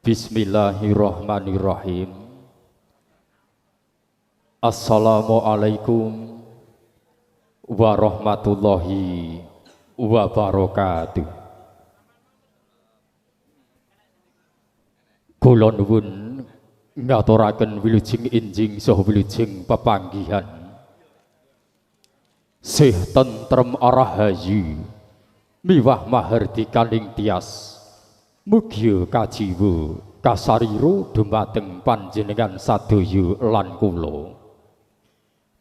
Bismillahirrahmanirrahim. Assalamualaikum warahmatullahi wabarakatuh. Kula nuwun ngaturaken wilujeng enjing saha wilujeng pepanggihan. Sih tentrem arahayu miwah mahardikaning tias. Mugia kajiwa kasariro dumateng panjenengan sadaya lan kula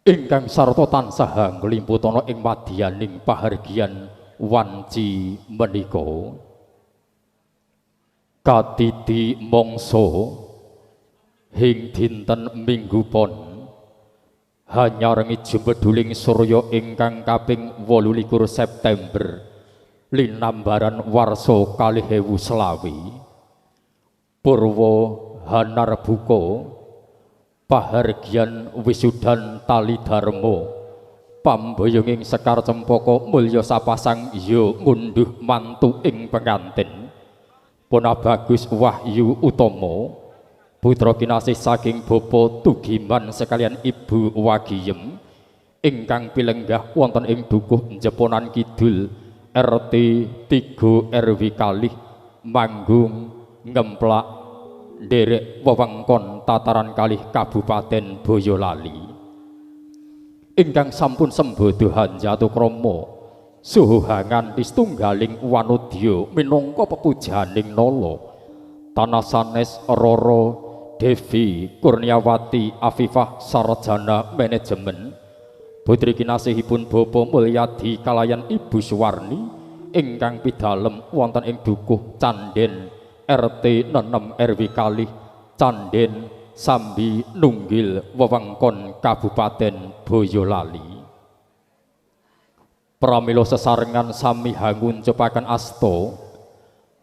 ingkang sarta tansah nglimputana ing madyaning pahargyan wanci menika. Katiti mangsa ing dinten Minggu Pon hanyarengi jembeduling surya ingkang kaping 28 September linambaran warsa 2020 purwa hanarbuka pahargyan wisudan tali dharma pambayanging Sekar Cempaka mulya sapasang ya ngunduh mantu ing pengantin Puna Bagus Wahyu Utama putra kinasih saking Bapa Tugiman sekalian Ibu Wagiem ingkang pilenggah wonten ing dukuh Jeponan Kidul RT 3 RW kalih manggung ngemplak nderek wewengkon tataran kalih Kabupaten Boyolali ingkang sampun sembada hanjatu krama saha nganti setunggaling wanudya minangka pepujaning nala tanah sanes Roro Devi Kurniawati Afifah Sarjana Manajemen putri kinasihipun Bapa Mulyadi kalayan Ibu Suwarni ingkang pidalem wonten ing dukuh Candhen RT 6 RW kalih Candhen Sambi Nunggil wewengkon Kabupaten Boyolali. Pramila sesarengan sami hanguncupaken asta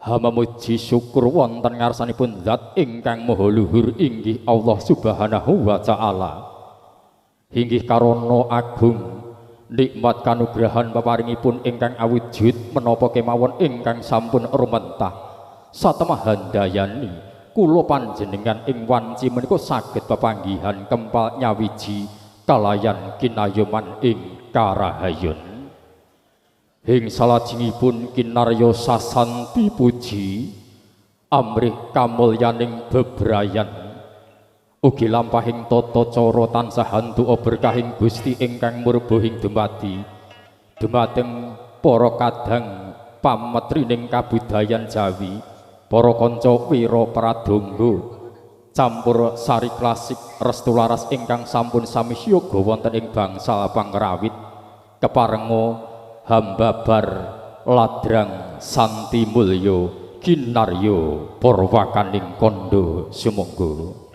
hamamuji syukur wonten ngarsanipun Zat ingkang maha luhur inggih Allah Subhanahu wa taala. Hinggih karono agung nikmat kanugrahan paparingipun ingkang awujud menapa kemawon ingkang sampun rumentah satemah handayani kula panjenengan ing wanci menika saged pepanggihan kempal nyawiji kalayan kinayoman ing karahayun ing salajengipun kinarya sasanti puji amrih kamulyaning bebrayan ugi lampahing tata cara tansah hantuka berkahing Gusti ingkang murbuhing dumadi dumateng para kadang pametrining kabudayan Jawi para kanca wira pradonga campur sari klasik restu laras ingkang sampun sami siyaga wonten ing bangsal pangrawit keparenga hambabar ladrang santi mulya kinarya purwakaning kandha sumangga.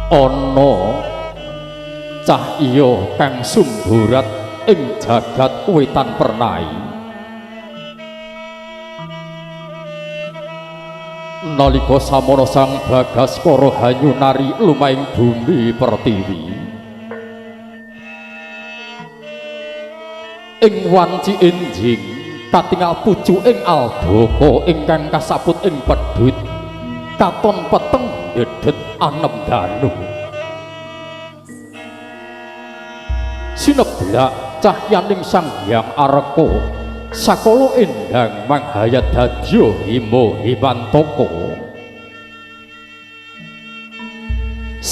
Ana cahya kang sumburat ing jagat wetan pernai nalika samana Sang Bagaskara hanyunari lumahing bumi pertiwi ing wanci enjing katingal pucu ing aldaka ingkang kasaput ing pedhut katon peteng dedet anem danu sineblak cahyaning Sang Hyang Arka sakala endang manghayat dadya hima himantaka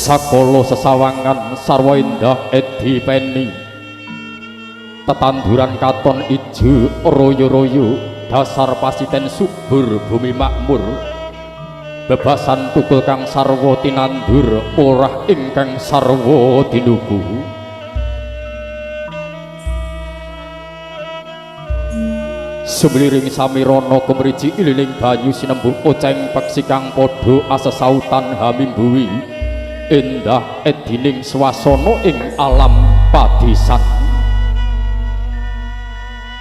sakala sesawangan sarwa endah edi peni tetanduran katon ijo royo-royo dasar pasiten subur bumi makmur bebasan tukul kang sarwa tinandur orah ingkang sarwa tinuku semliring samirana kemriji ilining banyu sinembung oceng peksi kang padha asesautan hamimbuwi endah edining swasana ing alam padisan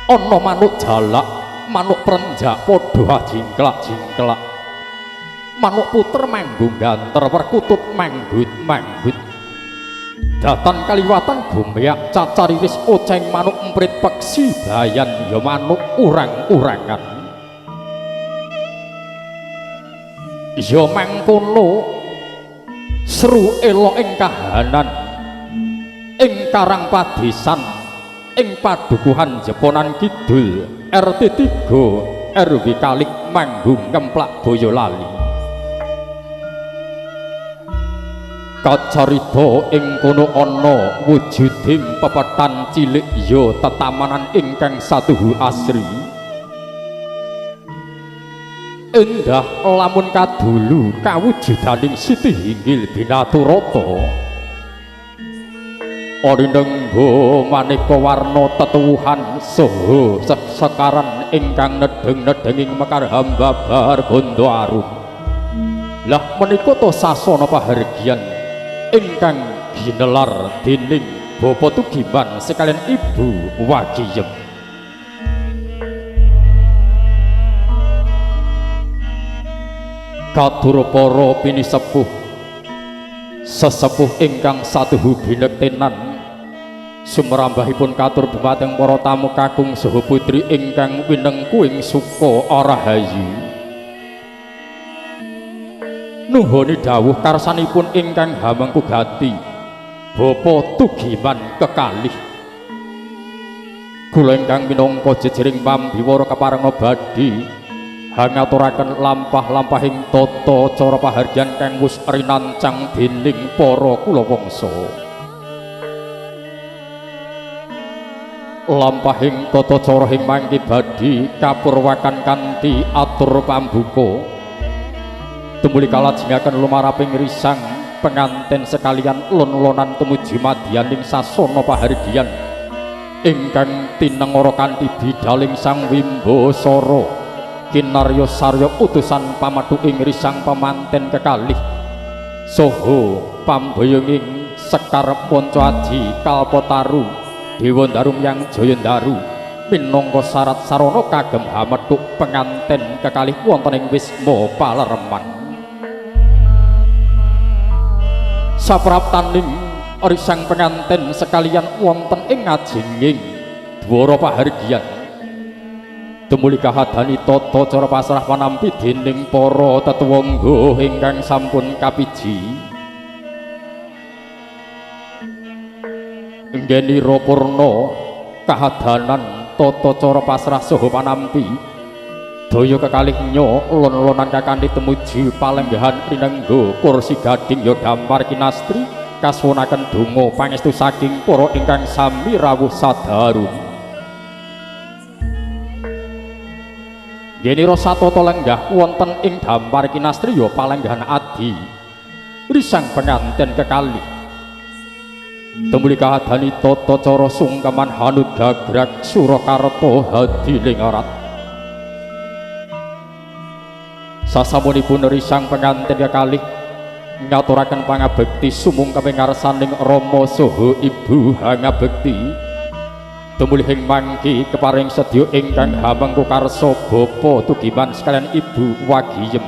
ana manuk jalak manuk prenjak padha jingklak-jingklak manuk puter manggung ganter perkutut manggut-manggut datan kaliwatan gumeak cacariris oceng manuk emprit peksi bayan ya manuk urang-urangan ya mangkono seru elok ing kahanan ing karang padisan ing padukuhan Jeponan Kidul RT 3 RW Kalik Manggung Kemplak Boyolali kacarita ing kono ana wujuding pepetan cilik ya tetamanan ingkang satuhu asri endah lamun kadulu kawujudaning Siti Hinggil Binaturata Orindenggo maneka warna tetuwuhan saha sekaran ingkang nedeng-nedenging mekar hamba bar gondo arum lah menika to sasana pahargyan ingkang ginelar dening Bapak Tugiman sekalian Ibu Wagiyem katur para pinisepuh sesepuh ingkang satuhu binektenan sumrambahipun katur dumateng para tamu kakung saha putri ingkang winengkuing suka arahayu nuhoni dawuh karsanipun ingkang hamengku gati Bapak Tugiman kekalih kula ingkang minangka jejering pambiwara keparenga badhe hangaturaken lampah-lampahing tata cara pahargyan kang wis rinancang dening para kula wangsa lampahing tata cara ing mangke badhe kapurwakan kanthi atur pambuka tumuli kalajengaken lumaraping risang penganten sekalian lon-lonan tumuju madyaning sasana pahargyan ingkang tinengara kanthi bidaling Sang Wimbasara kinarya sarya utusan pamatu ing risang pemanten kekalih saha pambayenging Sekar Panca Aji Kalpataru Dewa Darum yang Jaya Daru minangka syarat sarana kagem hamethuk penganten kekalih wonten ing Wisma Palereman sapraptaning risang penganten sekalian wonten ing ngajenging dwara pahargyan tumuli kahadani tata cara pasrah panampi dening para tetuwangga ingkang sampun kapiji nggenira purna kahadanan tata cara pasrah saha panampi daya kekalih nya lon-lonan kakanthi tumuju palenggahan rinengga kursi gading ya dampar kinastri kasuwunaken donga pangestu saking para ingkang sami rawuh sadarum Geniro satata lenggah wonten ing dampar kinastri ya palenggahan adi risang penganten kekalih tumuli kahadani tata cara sungkeman hanut gagrag Surakarta hadiling arat sasamunipun risang penganten kekalih ngaturaken pangabekti sumungkaping ngarsaning Rama saha Ibu hangabekti tumuli ing mangke keparing sedya ingkang hamengku karsa Bapa Tugiman sekalian Ibu Wagiyem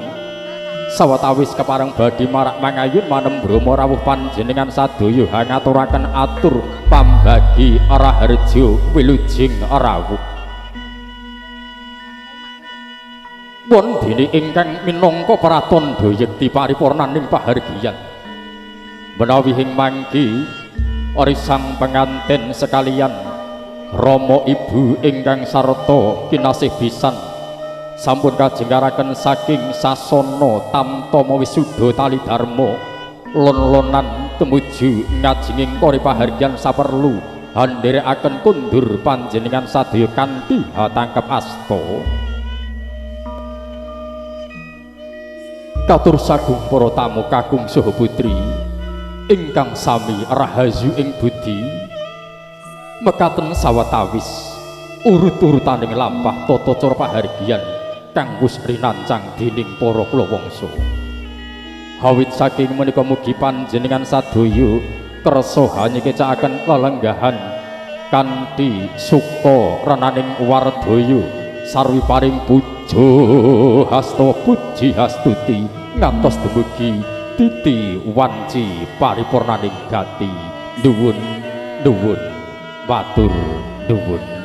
sawetawis kepareng badhe marak mangayun manem Brama rawuh panjenengan sadaya ngaturaken atur pambagi Raharja wilujeng rawuh won dene ingkang minangka praton dayekti paripurnaning pahargyan menawi ing mangke risang penganten sekalian Rama Ibu ingkang sarta kinasih pisan sampun kajengaraken saking sasana Tamtama Wisuda Tali Dharma lon-lonan tumuju ngajenging kori pahargyan saperlu handherekaken kundur panjenengan sadaya kanthi hatangkep asta. Katur sagung para tamu kakung saha putri ingkang sami rahayu ing budi mekaten sawetawis urut-urutaning lampah tata cara pahargyan kang wis rinancang dening para kulawangsa. Hawit saking menika mugi panjenengan sadaya kersa nyekecakaken lelenggahan kanthi suka renaning wardaya sarwi paring puja hasta puji hastuti ngantos dumugi titi wanci paripurnaning gati nuwun nuwun matur nuwun.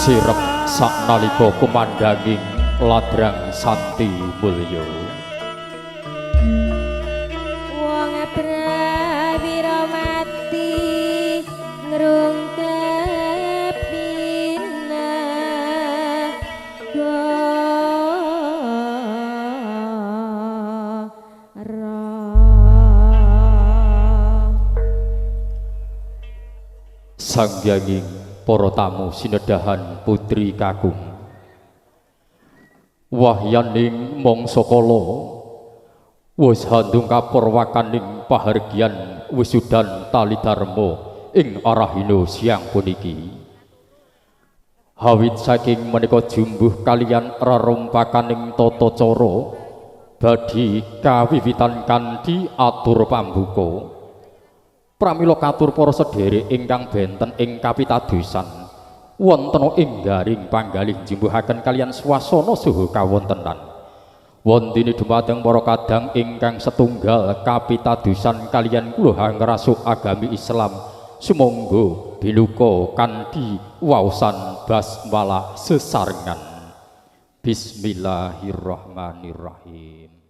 Sirep saknalika kumandhanging ladrang santi mulya. Wong prawira mati ngrungkep Sanggyaning para tamu sinedahan putri kakung wahyaning mangsa kala wis handung kapurwakaning pahargyan wisudan tali dharma ing arahina siang puniki. Hawit saking menika jumbuh kaliyan rerumpakaning tata cara badhe kawiwitan kanthi atur pambuka. Pramila katur para sedherek ingkang benten ing kapitadosan wonten ing garing panggalih jumbuhaken kaliyan swasana saha kawontenan. Wondene dumateng para kadang ingkang setunggal kapitadosan kaliyan kula ngrasuk agami Islam sumangga binuka kanthi waosan basmalah sesarengan. Bismillahirrahmanirrahim.